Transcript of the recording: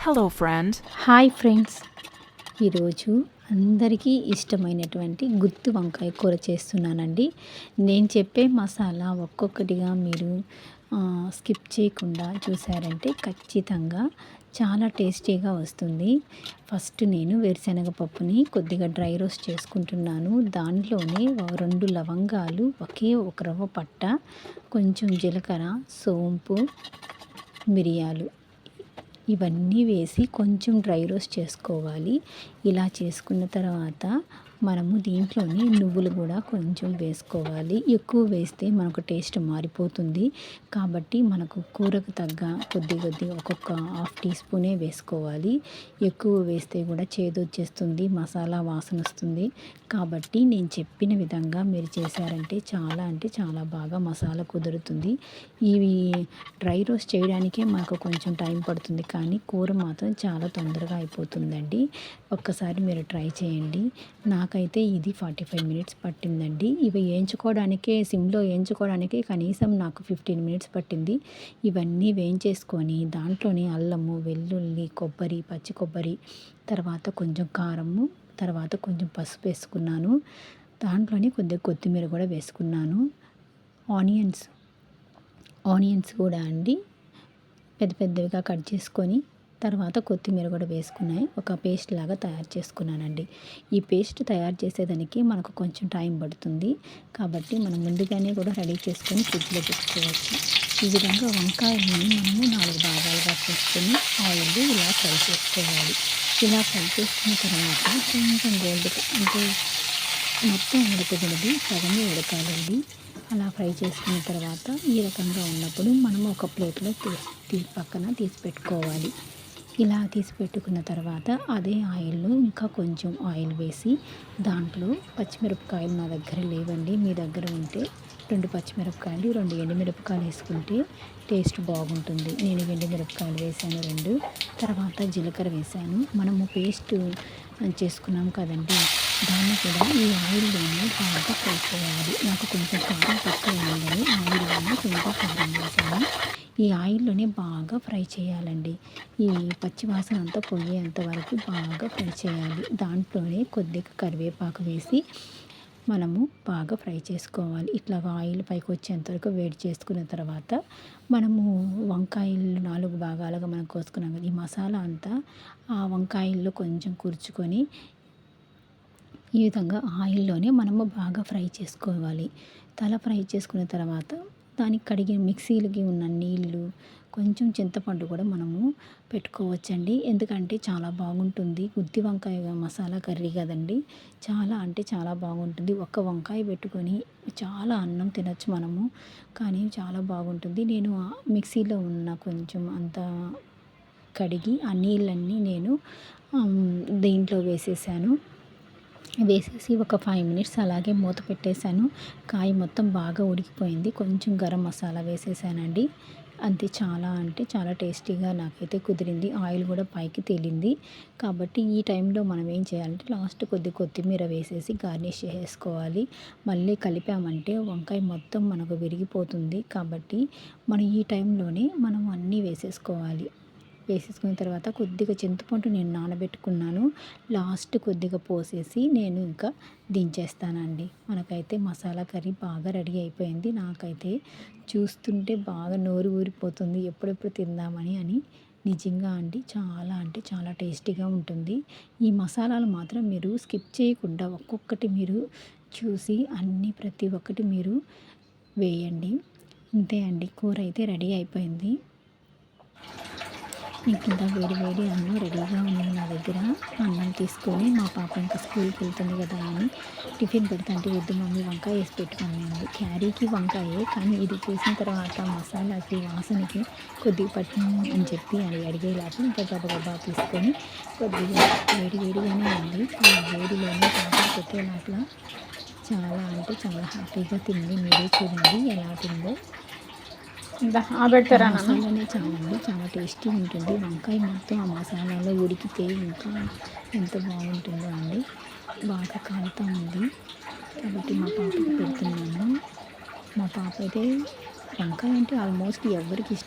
Hello, friend. Hi friends, ఈరోజు అందరికీ ఇష్టమైనటువంటి గుత్తి వంకాయ కూర చేస్తున్నానండి. నేను చెప్పే మసాలా ఒక్కొక్కటిగా మీరు స్కిప్ చేయకుండా చూసారంటే ఖచ్చితంగా చాలా టేస్టీగా వస్తుంది. ఫస్ట్ నేను వేరుశనగ పప్పుని కొద్దిగా డ్రై రోస్ట్ చేసుకుంటున్నాను. దాంట్లోనే 2 లవంగాలు, ఒకే ఒక రవ్వ పట్ట, కొంచెం జీలకర్ర, సోంపు, మిరియాలు ఇవన్నీ వేసి కొంచెం డ్రై రోస్ట్ చేసుకోవాలి. ఇలా చేసుకున్న తర్వాత మనము దీంట్లోని నువ్వులు కూడా కొంచెం వేసుకోవాలి. ఎక్కువ వేస్తే మనకు టేస్ట్ మారిపోతుంది. కాబట్టి మనకు కూరకు తగ్గ కొద్దిగా ఒక్కొక్క హాఫ్ టీ స్పూనే వేసుకోవాలి. ఎక్కువ వేస్తే కూడా చేదొచ్చేస్తుంది, మసాలా వాసన వస్తుంది. కాబట్టి నేను చెప్పిన విధంగా మీరు చేశారంటే చాలా బాగా మసాలా కుదురుతుంది. ఇవి డ్రై రోస్ట్ చేయడానికే మనకు కొంచెం టైం పడుతుంది, కానీ కూర మాత్రం చాలా తొందరగా అయిపోతుందండి. ఒక్కసారి మీరు ట్రై చేయండి. నాకైతే ఇది 45 మినిట్స్ పట్టిందండి. ఇవి వేయించుకోవడానికే, సిమ్లో వేయించుకోవడానికే కనీసం నాకు 15 మినిట్స్ పట్టింది. ఇవన్నీ వేయించేసుకొని దాంట్లోని అల్లము, వెల్లుల్లి, కొబ్బరి, పచ్చి కొబ్బరి, తర్వాత కొంచెం కారము, తర్వాత కొంచెం పసుపు వేసుకున్నాను. దాంట్లోని కొద్దిగా కొత్తిమీర కూడా వేసుకున్నాను. ఆనియన్స్ కూడా అండి పెద్దగా కట్ చేసుకొని, తర్వాత కొత్తిమీర కూడా వేసుకున్నాయి. ఒక పేస్ట్ లాగా తయారు చేసుకున్నానండి. ఈ పేస్ట్ తయారు చేసేదానికి మనకు కొంచెం టైం పడుతుంది. కాబట్టి మనం ముందుగానే కూడా రెడీ చేసుకొని ఫ్రిడ్జ్లో పెట్టుకోవచ్చు. ఈ విధంగా వంకాయలని మనము 4 భాగాలుగా చేసుకొని ఆయిల్ ఇలా ఫ్రై చేసుకోవాలి. ఇలా ఫ్రై చేసుకున్న తర్వాత కొంచెం గోల్డ్ అంటే మొత్తం ఉడకకూడదు, సగమే ఉడకాలండి. అలా ఫ్రై చేసుకున్న తర్వాత ఈ రకంగా ఉన్నప్పుడు మనం ఒక ప్లేట్లో పక్కన తీసి పెట్టుకోవాలి. ఇలా తీసి పెట్టుకున్న తర్వాత అదే ఆయిల్లో ఇంకా కొంచెం ఆయిల్ వేసి దాంట్లో పచ్చిమిరపకాయలు నా దగ్గర లేవండి, మీ దగ్గర ఉంటే 2 పచ్చిమిరపకాయలు, 2 ఎండుమిరపకాయలు వేసుకుంటే టేస్ట్ బాగుంటుంది. నేను ఎండుమిరపకాయలు వేసాను 2. తర్వాత జీలకర్ర వేసాను. మనము పేస్ట్ చేసుకున్నాం కదండి, దాన్ని కూడా ఈ ఆయిల్లోనే బాగా ఫ్రై చేయాలి. నాకు కొంచెం కారం తక్కువ అయిందని ఆయిల్లోనే కొంచెం కారం వేసాను. ఈ ఆయిల్లోనే బాగా ఫ్రై చేయాలండి. ఈ పచ్చివాసన అంతా పోయేంత వరకు బాగా ఫ్రై చేయాలి. దాంట్లోనే కొద్దిగా కరివేపాకు వేసి మనము బాగా ఫ్రై చేసుకోవాలి. ఇట్లా ఆయిల్ పైకి వచ్చేంత వరకు వేడి చేసుకున్న తర్వాత మనము వంకాయలు 4 భాగాలుగా మనం కోసుకున్నాం కదా, ఈ మసాలా అంతా ఆ వంకాయల్లో కొంచెం కూర్చుకొని ఈ విధంగా ఆయిల్లోనే మనము బాగా ఫ్రై చేసుకోవాలి. ఫ్రై చేసుకున్న తర్వాత దానికి కడిగిన మిక్సీలకి ఉన్న నీళ్ళు, కొంచెం చింతపండు కూడా మనము పెట్టుకోవచ్చండి. ఎందుకంటే చాలా బాగుంటుంది. గుత్తి వంకాయ మసాలా కర్రీ కదండి, చాలా బాగుంటుంది. ఒక్క వంకాయ పెట్టుకొని చాలా అన్నం తినచ్చు మనము, కానీ చాలా బాగుంటుంది. నేను మిక్సీలో ఉన్న కొంచెం అంత కడిగి ఆ నీళ్ళన్నీ నేను దీంట్లో వేసేసాను. వేసేసి ఒక 5 మినిట్స్ అలాగే మూత పెట్టేశాను. కాయ మొత్తం బాగా ఉడికిపోయింది. కొంచెం గరం మసాలా వేసేసానండి. అంతే, చాలా టేస్టీగా నాకైతే కుదిరింది. ఆయిల్ కూడా పైకి తేలింది. కాబట్టి ఈ టైంలో మనం ఏం చేయాలంటే లాస్ట్ కొత్తిమీర వేసేసి గార్నిష్ చేసుకోవాలి. మళ్ళీ కలిపామంటే వంకాయ మొత్తం మనకు విరిగిపోతుంది. కాబట్టి మనం ఈ టైంలోనే మనం అన్నీ వేసేసుకున్న తర్వాత కొద్దిగా చింతపండు నేను నానబెట్టుకున్నాను. లాస్ట్ కొద్దిగా పోసేసి నేను ఇంకా దించేస్తానండి. మనకైతే మసాలా కర్రీ బాగా రెడీ అయిపోయింది. నాకైతే చూస్తుంటే బాగా నోరు ఊరిపోతుంది, ఎప్పుడెప్పుడు తిందామని. నిజంగా అండి చాలా టేస్టీగా ఉంటుంది. ఈ మసాలాలు మాత్రం మీరు స్కిప్ చేయకుండా ఒక్కొక్కటి మీరు చూసి ప్రతి ఒక్కటి మీరు వేయండి. అంతే అండి, కూర అయితే రెడీ అయిపోయింది. ఇంత వేడి అన్నం రెడీగా ఉంది నా దగ్గర. అన్నం తీసుకొని మా పాప ఇంకా స్కూల్కి వెళ్తుంది కదా అని టిఫిన్ పెడతాంటే వద్దు మమ్మీ వంకాయ వేసి పెట్టుకున్నాను. క్యారీకి వంకాయే, కానీ ఇది చేసిన తర్వాత మసాలాకి వాసనకి కొద్దిగా పట్టింది అని చెప్పి అడిగేలాగా ఇంకా గబగబా తీసుకొని కొద్దిగా వేడిగానే ఉంది. ఆ వేడిలోనే పాప పెట్టేలాగా చాలా హ్యాపీగా తింది. మీరే చూడండి ఎలా తిందో. మసాలానే చాలా టేస్టీ ఉంటుంది. వంకాయ మొత్తం ఆ మసాలాలో ఉడికితే ఇంకా ఎంత బాగుంటుందో అండి. బాగా కాలుతూ ఉంది కాబట్టి మా పాపకి పెడుతున్నాను. మా పాప అయితే వంకాయ అంటే ఆల్మోస్ట్ ఎవరికి ఇష్టం